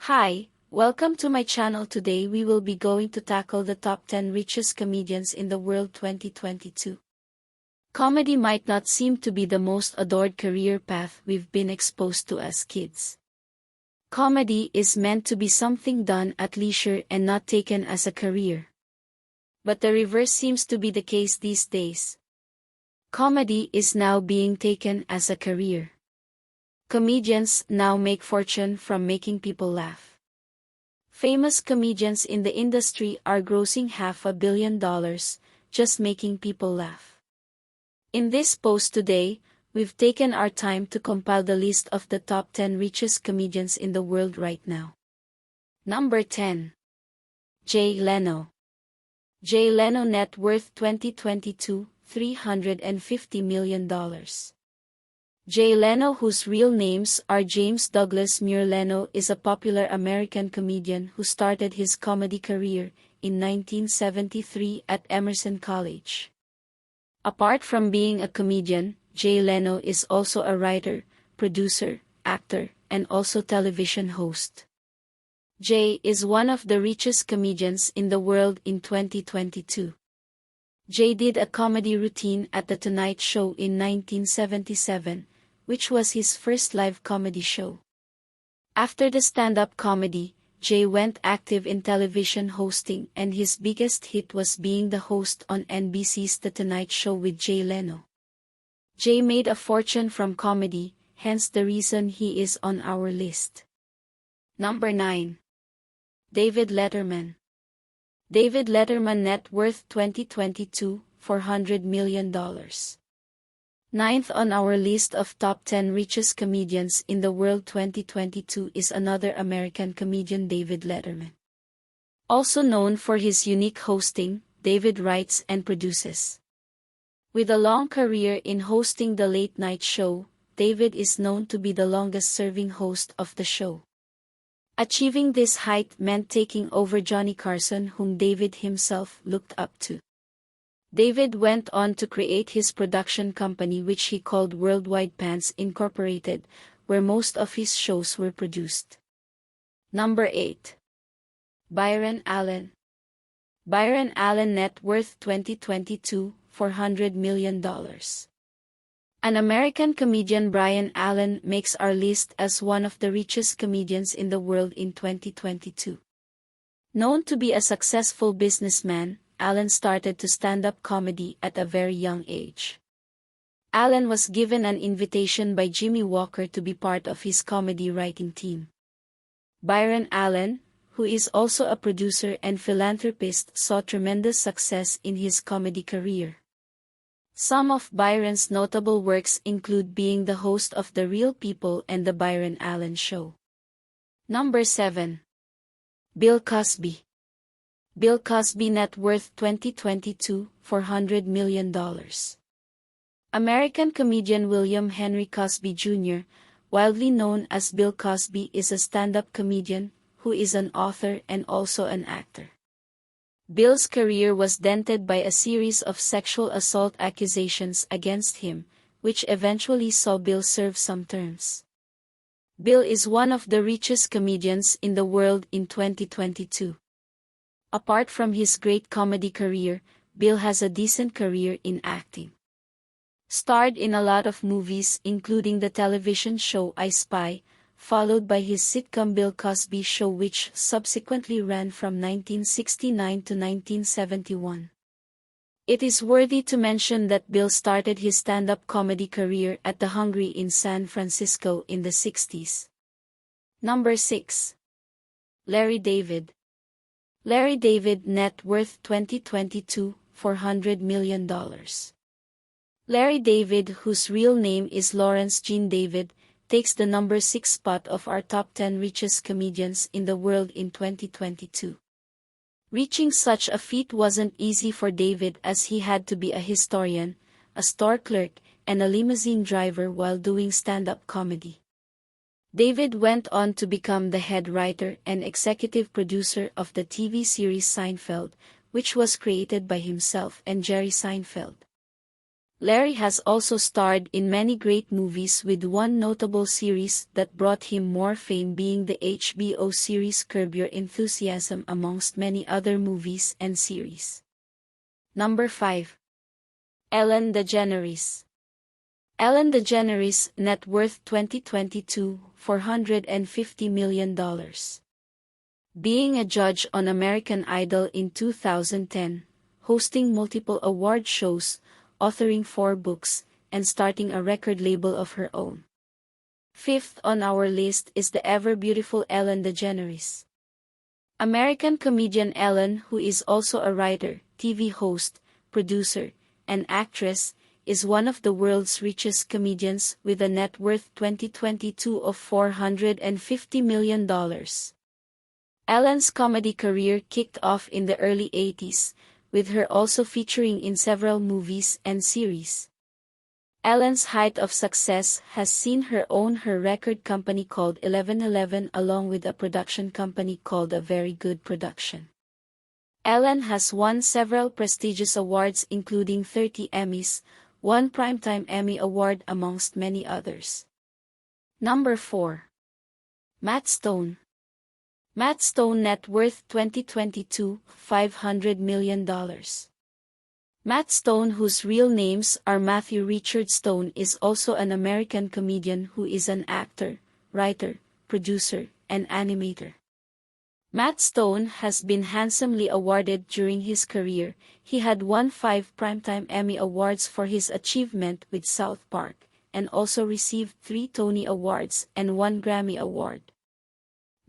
Hi, welcome to my channel. Today we will be going to tackle the top 10 richest comedians in the world 2022. Comedy might not seem to be the most adored career path we've been exposed to as kids. Comedy is meant to be something done at leisure and not taken as a career. But the reverse seems to be the case these days. Comedy is now being taken as a career. Comedians now make fortune from making people laugh. Famous comedians in the industry are grossing $500 million just making people laugh. In this post today, we've taken our time to compile the list of the top 10 richest comedians in the world right now. Number 10. Jay Leno. Jay Leno net worth 2022, $350 million. Jay Leno, whose real names are James Douglas Muir Leno, is a popular American comedian who started his comedy career in 1973 at Emerson College. Apart from being a comedian, Jay Leno is also a writer, producer, actor, and also television host. Jay is one of the richest comedians in the world in 2022. Jay did a comedy routine at The Tonight Show in 1977, which was his first live comedy show. After the stand-up comedy, Jay went active in television hosting, and his biggest hit was being the host on NBC's The Tonight Show with Jay Leno. Jay made a fortune from comedy, hence the reason he is on our list. Number 9. David Letterman. David Letterman net worth 2022, $400 million. Ninth on our list of top 10 richest comedians in the world 2022 is another American comedian, David Letterman. Also known for his unique hosting, David writes and produces. With a long career in hosting the late night show, David is known to be the longest-serving host of the show. Achieving this height meant taking over Johnny Carson, whom David himself looked up to. David went on to create his production company, which he called Worldwide Pants Incorporated, where most of his shows were produced. Number 8. Byron Allen. Byron Allen net worth 2022, $400 million. An American comedian, Byron Allen, makes our list as one of the richest comedians in the world in 2022. Known to be a successful businessman, Allen started to stand-up comedy at a very young age. Allen was given an invitation by Jimmy Walker to be part of his comedy writing team. Byron Allen, who is also a producer and philanthropist, saw tremendous success in his comedy career. Some of Byron's notable works include being the host of The Real People and The Byron Allen Show. Number 7. Bill Cosby. Bill Cosby net worth 2022, $400 million. American comedian William Henry Cosby Jr., widely known as Bill Cosby, is a stand-up comedian who is an author and also an actor. Bill's career was dented by a series of sexual assault accusations against him, which eventually saw Bill serve some terms. Bill is one of the richest comedians in the world in 2022. Apart from his great comedy career, Bill has a decent career in acting. Starred in a lot of movies, including the television show I Spy, followed by his sitcom Bill Cosby Show, which subsequently ran from 1969 to 1971. It is worthy to mention that Bill started his stand-up comedy career at the Hungry in San Francisco in the 60s. Number 6. Larry David. Larry David net worth 2022, $400 million. Larry David, whose real name is Lawrence Gene David, takes the number 6 spot of our top 10 richest comedians in the world in 2022. Reaching such a feat wasn't easy for David, as he had to be a historian, a store clerk, and a limousine driver while doing stand-up comedy. David went on to become the head writer and executive producer of the TV series Seinfeld, which was created by himself and Jerry Seinfeld. Larry has also starred in many great movies, with one notable series that brought him more fame being the HBO series Curb Your Enthusiasm, amongst many other movies and series. Number 5. Ellen DeGeneres. Ellen DeGeneres, net worth 2022, $450 million. Being a judge on American Idol in 2010, hosting multiple award shows, authoring 4 books, and starting a record label of her own. 5th on our list is the ever-beautiful Ellen DeGeneres. American comedian Ellen, who is also a writer, TV host, producer, and actress, is one of the world's richest comedians with a net worth 2022 of $450 million. Ellen's comedy career kicked off in the early 80s, with her also featuring in several movies and series. Ellen's height of success has seen her own her record company called 1111 along with a production company called A Very Good Production. Ellen has won several prestigious awards including 30 Emmys, 1 Primetime Emmy Award amongst many others. Number 4. Matt Stone. Matt Stone, net worth 2022, $500 million. Matt Stone, whose real names are Matthew Richard Stone, is also an American comedian who is an actor, writer, producer, and animator. Matt Stone has been handsomely awarded during his career. He had won 5 Primetime Emmy Awards for his achievement with South Park, and also received 3 Tony Awards and 1 Grammy Award.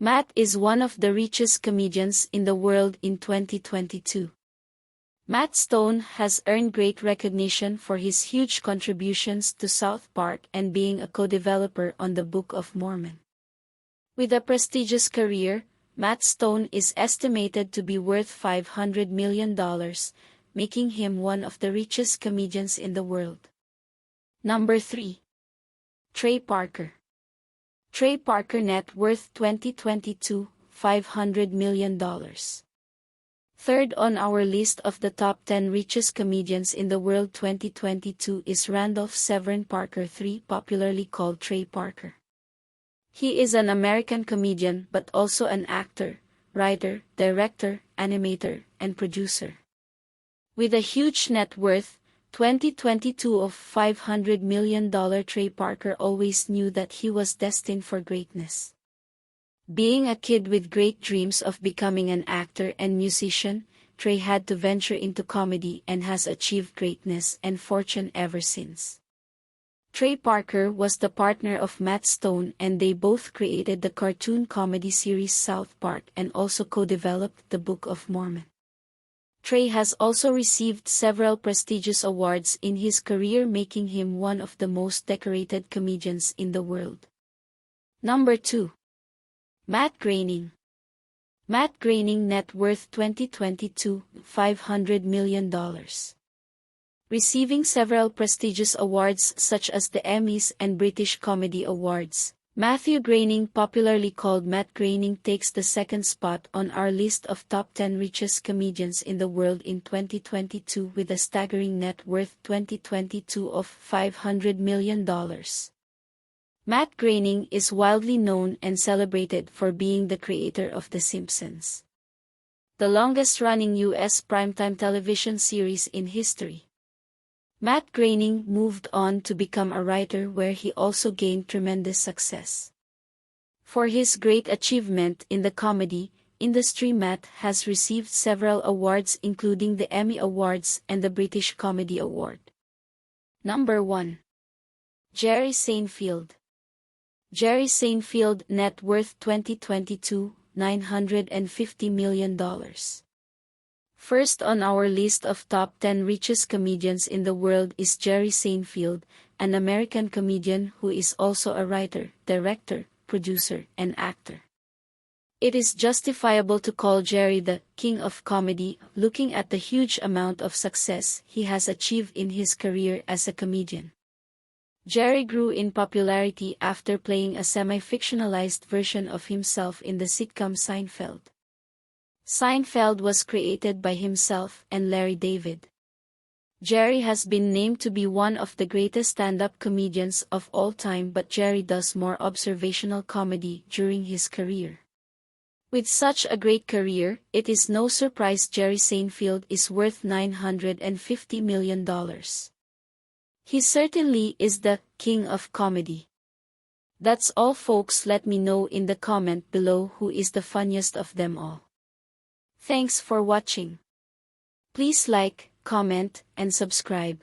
Matt is one of the richest comedians in the world in 2022. Matt Stone has earned great recognition for his huge contributions to South Park and being a co-developer on the Book of Mormon. With a prestigious career, Matt Stone is estimated to be worth $500 million, making him one of the richest comedians in the world. Number 3. Trey Parker. Trey Parker, net worth 2022, $500 million. Third on our list of the top 10 richest comedians in the world 2022 is Randolph Severin Parker III, popularly called Trey Parker. He is an American comedian but also an actor, writer, director, animator, and producer. With a huge net worth, 2022 of $500 million, Trey Parker always knew that he was destined for greatness. Being a kid with great dreams of becoming an actor and musician, Trey had to venture into comedy and has achieved greatness and fortune ever since. Trey Parker was the partner of Matt Stone, and they both created the cartoon comedy series South Park and also co-developed the Book of Mormon. Trey has also received several prestigious awards in his career, making him one of the most decorated comedians in the world. Number 2. Matt Groening. Matt Groening, net worth 2022, $500 million. Receiving several prestigious awards such as the Emmys and British Comedy Awards, Matthew Groening, popularly called Matt Groening, takes the second spot on our list of top 10 richest comedians in the world in 2022 with a staggering net worth 2022 of $500 million. Matt Groening is widely known and celebrated for being the creator of The Simpsons, the longest-running U.S. primetime television series in history. Matt Groening moved on to become a writer, where he also gained tremendous success. For his great achievement in the comedy industry, Matt has received several awards including the Emmy Awards and the British Comedy Award. Number 1. Jerry Seinfeld. Jerry Seinfeld, net worth 2022, $950 million. First on our list of top 10 richest comedians in the world is Jerry Seinfeld, an American comedian who is also a writer, director, producer, and actor. It is justifiable to call Jerry the king of comedy, looking at the huge amount of success he has achieved in his career as a comedian. Jerry grew in popularity after playing a semi-fictionalized version of himself in the sitcom Seinfeld. Seinfeld was created by himself and Larry David. Jerry has been named to be one of the greatest stand-up comedians of all time, but Jerry does more observational comedy during his career. With such a great career, it is no surprise Jerry Seinfeld is worth $950 million. He certainly is the king of comedy. That's all folks, let me know in the comment below who is the funniest of them all. Thanks for watching. Please like, comment, and subscribe.